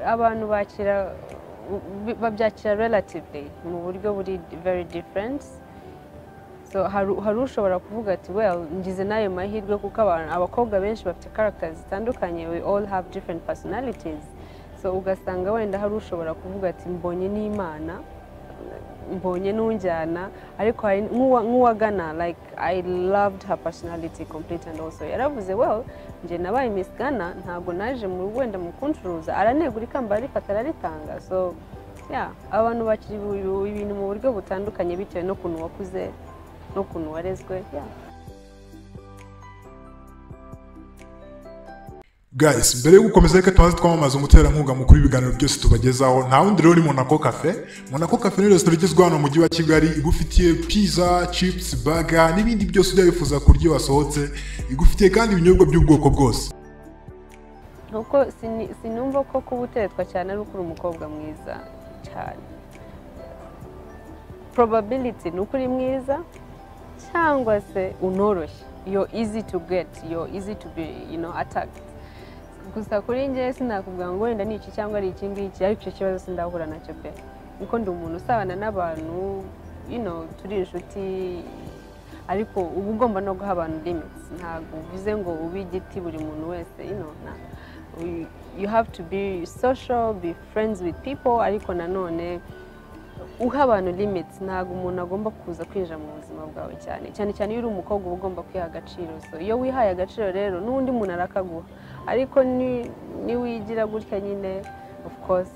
abantu babyakira relatively mu buryo buri very different. So hari ushobora kuvuga ati well ngize nayo mahirwe kuko abakobwa benshi bafite characters zitandukanye, we all have different personalities. So ugasanga wenda hari ushobora kuvuga ati mbonye n'Imana, mbonye n'unjyana, ariko nk'uwagana like I loved her personality complete, and also yaravuze well nje nabaye Miss Ghana ntabwo naje mu wenda mu kuncuruza, aranegura ikamba arifata araritanga. So yeah, abantu bakiri ibintu mu buryo butandukanye bitewe no kuntu wakuze no kuntu warezwe. Yeah. Guys, mbere yo gukomeza reka tumaze twamamaza umuterankunga mukuru ibiganiro byose tubagezaho. Nta wundi rero ni Monaco Cafe. Monaco Cafe ni restaurant igezweho hano mu mujyi wa Kigali, igufitiye pizza, chips, burger n'ibindi byose ujya wifuza kurya wasohotse. Igufitiye kandi ibinyobwa by'ubwoko bwose. Nuko sinumva ko kubutetwa cyane ari ukuri umukobwa mwiza cyane. Probability ni ukuri mwiza cyangwa se unoroshye. You're easy to get, you're easy to be, attacked. Gusa kuri nje sinakubwira ngo wenda ni iki cyangwa ari iki ngiki, ariko icyo kibazo sindahura nacyo pe. Niko ndi umuntu usabana n'abantu, turi inshuti, ariko uba ugomba no guha abantu limits. Ntabwo uvuze ngo ubigiti buri muntu wese, you have to be social, be friends with people, ariko nanone uha abantu limits. Ntabwo umuntu agomba kuza kwinjira mu buzima bwawe cyane cyane iyo uri umukobwa uba ugomba kwiha agaciro. So iyo wihaye agaciro rero n'undi muntu arakaguha, ariko ni wigira gutya nyine of course